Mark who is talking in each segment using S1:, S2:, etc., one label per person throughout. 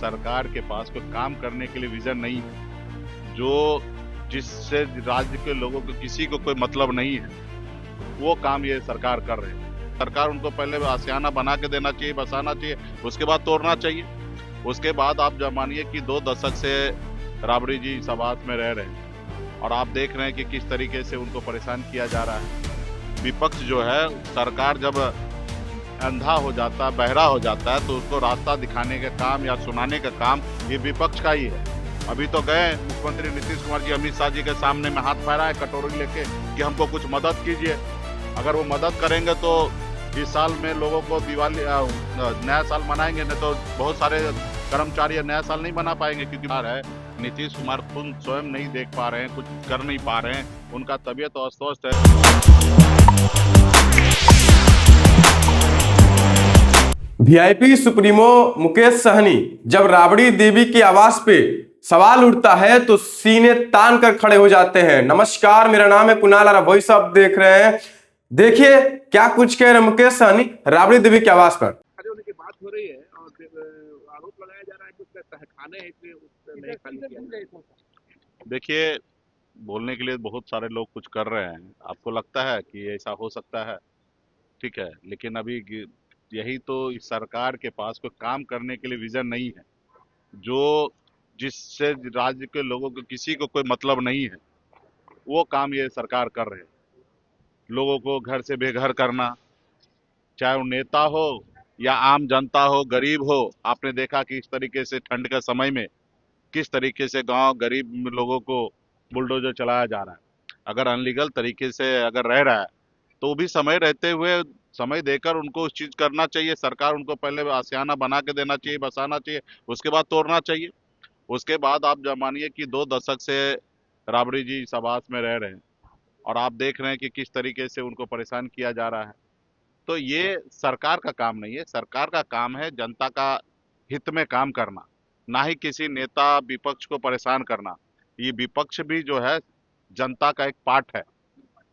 S1: सरकार के पास कोई काम करने के लिए विजन नहीं है, जो जिससे राज्य के लोगों को किसी को कोई मतलब नहीं है, वो काम ये सरकार कर रही है। सरकार उनको पहले आशियाना बना के देना चाहिए, बसाना चाहिए, उसके बाद तोड़ना चाहिए। उसके बाद आप जब मानिए कि 2 दशक से राबड़ी जी इस आवास में रह रहे हैं और आप देख रहे हैं कि किस तरीके से उनको परेशान किया जा रहा है। विपक्ष जो है, सरकार जब अंधा हो जाता है, बहरा हो जाता है, तो उसको रास्ता दिखाने का काम या सुनाने का काम ये विपक्ष का ही है। अभी तो गए मुख्यमंत्री नीतीश कुमार जी अमित शाह जी के सामने में हाथ फैलाए कटोरी लेके कि हमको कुछ मदद कीजिए। अगर वो मदद करेंगे तो इस साल में लोगों को दिवाली नया साल मनाएंगे, नहीं तो बहुत सारे कर्मचारी नया साल नहीं मना पाएंगे, क्योंकि है नीतीश कुमार खुद स्वयं नहीं देख पा रहे हैं, कुछ कर नहीं पा रहे हैं, उनका तबीयत अस्वस्थ है।
S2: वीआईपी सुप्रीमो मुकेश सहनी जब राबड़ी देवी के आवास पे सवाल उठता है तो सीने तान कर खड़े हो जाते हैं। नमस्कार, मेरा नाम है कुणाल और वही सब देख रहे हैं। देखिए क्या कुछ कह रहे हैं मुकेश सहनी राबड़ी देवी के आवास पर।
S3: उनकी बात हो रही है और आरोप लगाया जा रहा है कि उसका तहखाने है, इसलिए उसने खाली किया।
S1: देखिए, बोलने के लिए बहुत सारे लोग कुछ कर रहे हैं, आपको लगता है कि ऐसा हो सकता है, ठीक है, लेकिन अभी यही तो इस सरकार के पास कोई काम करने के लिए विजन नहीं है, जो जिससे राज्य के लोगों को किसी को कोई मतलब नहीं है, वो काम ये सरकार कर रहे हैं। लोगों को घर से बेघर करना, चाहे वो नेता हो या आम जनता हो, गरीब हो। आपने देखा कि इस तरीके से ठंड के समय में किस तरीके से गांव गरीब लोगों को बुलडोजर चलाया जा रहा है। अगर अनलीगल तरीके से अगर रह रहा है तो भी समय रहते हुए समय देकर उनको उस चीज करना चाहिए। सरकार उनको पहले आशियाना बना के देना चाहिए, बसाना चाहिए, उसके बाद तोड़ना चाहिए। उसके बाद आप जब मानिए कि 2 दशक से राबड़ी जी इस आवास में रह रहे हैं और आप देख रहे हैं कि किस तरीके से उनको परेशान किया जा रहा है, तो ये सरकार का काम नहीं है। सरकार का काम है जनता का हित में काम करना, ना ही किसी नेता विपक्ष को परेशान करना। ये विपक्ष भी जो है जनता का एक पार्ट है।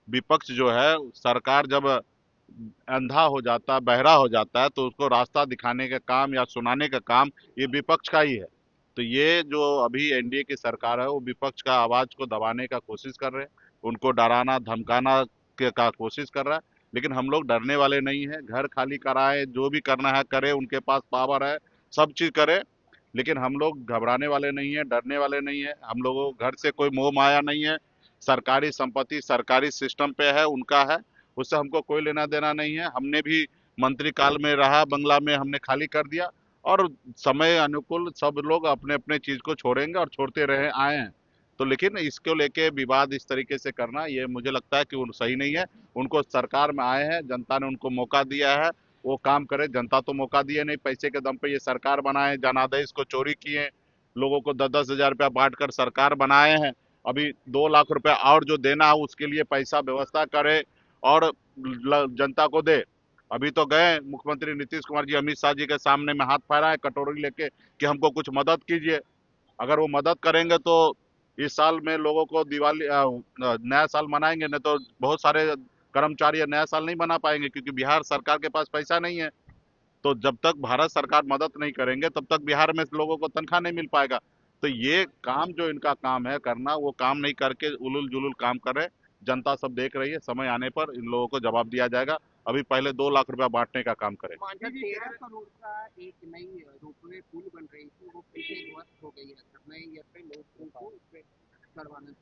S1: विपक्ष जो है, सरकार जब अंधा हो जाता है, बहरा हो जाता है, तो उसको रास्ता दिखाने का काम या सुनाने का काम ये विपक्ष का ही है। तो ये जो अभी एनडीए की सरकार है, वो विपक्ष का आवाज को दबाने का कोशिश कर रहे हैं, उनको डराना धमकाना का कोशिश कर रहा है। लेकिन हम लोग डरने वाले नहीं है। घर खाली कराए, जो भी करना है करे, उनके पास पावर है, सब चीज करे, लेकिन हम लोग घबराने वाले नहीं है, डरने वाले नहीं है। हम लोगों को घर से कोई मोह माया नहीं है। सरकारी संपत्ति सरकारी सिस्टम पे है, उनका है, उससे हमको कोई लेना देना नहीं है। हमने भी मंत्री काल में रहा, बंगला में हमने खाली कर दिया, और समय अनुकूल सब लोग अपने अपने चीज को छोड़ेंगे और छोड़ते रहे आए हैं। तो लेकिन इसको लेके विवाद इस तरीके से करना, ये मुझे लगता है कि वो सही नहीं है। उनको सरकार में आए हैं, जनता ने उनको मौका दिया है, वो काम करे। जनता तो मौका दिए नहीं, पैसे के दम पे ये सरकार बनाए, जनादेश को चोरी किए, लोगों को 10-10 हजार रुपया बांट कर सरकार बनाए हैं। अभी 2 लाख रुपया और जो देना है उसके लिए पैसा व्यवस्था करे और जनता को दे। अभी तो गए मुख्यमंत्री नीतीश कुमार जी अमित शाह जी के सामने में हाथ फैलाए कटोरी लेके कि हमको कुछ मदद कीजिए। अगर वो मदद करेंगे तो इस साल में लोगों को दिवाली नया साल मनाएंगे, नहीं तो बहुत सारे कर्मचारी नया साल नहीं मना पाएंगे, क्योंकि बिहार सरकार के पास पैसा नहीं है। तो जब तक भारत सरकार मदद नहीं करेंगे तब तक बिहार में लोगों को तनख्वाह नहीं मिल पाएगा। तो ये काम जो इनका काम है करना, वो काम नहीं करके उलुल जुलुल काम कर रहे। जनता सब देख रही है, समय आने पर इन लोगों को जवाब दिया जाएगा। अभी पहले 2 लाख रुपया बांटने का काम करें।
S3: 13 करोड़ का एक नई रोपवे पुल बन रही थी, वो पीछे ध्वस्त हो गई है। नए ईयर पे लोग को उस पे करवाना,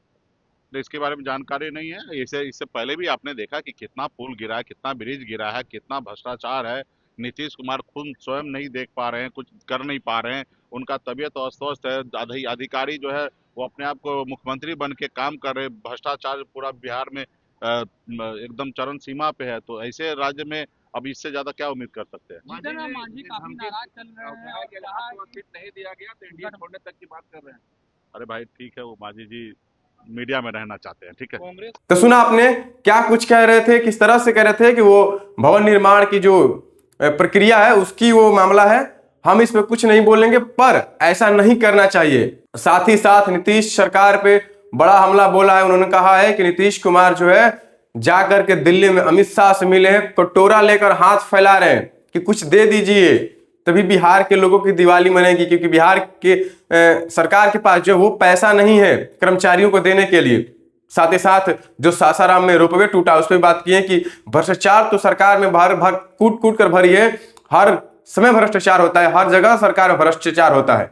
S1: तो इसके बारे में जानकारी नहीं है। इससे पहले भी आपने देखा कि कितना पुल गिरा है, कितना ब्रिज गिरा है, कितना भ्रष्टाचार है। नीतीश कुमार खुद स्वयं नहीं देख पा रहे हैं, कुछ कर नहीं पा रहे हैं, उनका तबीयत अस्वस्थ है। अधिकारी जो है वो अपने आप को मुख्यमंत्री बन के काम कर रहे। भ्रष्टाचार पूरा बिहार में एकदम चरम सीमा पे है। तो ऐसे राज्य में अब इससे ज्यादा क्या उम्मीद कर सकते हैं।
S3: मांझी काफी नाराज चल रहे हैं, सीट नहीं दिया गया तो इंडिया छोड़ने तक की बात कर रहे हैं।
S1: अरे भाई ठीक है, वो मांझी जी मीडिया में रहना चाहते हैं, ठीक है।
S2: तो सुना आपने क्या कुछ कह रहे थे, किस तरह से कह रहे थे कि वो भवन निर्माण की जो प्रक्रिया है उसकी वो मामला है, हम इस पे कुछ नहीं बोलेंगे, पर ऐसा नहीं करना चाहिए। साथ ही साथ नीतीश सरकार पे बड़ा हमला बोला है। उन्होंने कहा है कि नीतीश कुमार जो है जाकर के दिल्ली में अमित शाह से मिले हैं, कटोरा लेकर हाथ फैला रहे हैं कि कुछ दे दीजिए, तभी बिहार के लोगों की दिवाली मनेगी, क्योंकि बिहार के सरकार के पास जो वो पैसा नहीं है कर्मचारियों को देने के लिए। साथ ही साथ जो सासाराम में रोपवे टूटा उस पर बात की है कि भ्रष्टाचार तो सरकार में भर कूट कूट कर भरी है, हर समय भ्रष्टाचार होता है, हर जगह सरकार में भ्रष्टाचार होता है।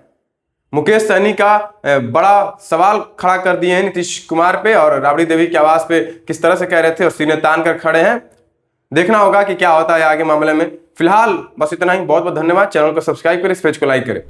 S2: मुकेश सहनी का बड़ा सवाल खड़ा कर दिए हैं नीतीश कुमार पे, और राबड़ी देवी की आवाज पे किस तरह से कह रहे थे और सीने तान कर खड़े हैं। देखना होगा कि क्या होता है आगे मामले में। फिलहाल बस इतना ही। बहुत बहुत धन्यवाद। चैनल को सब्सक्राइब करें, इस पेज को लाइक करें।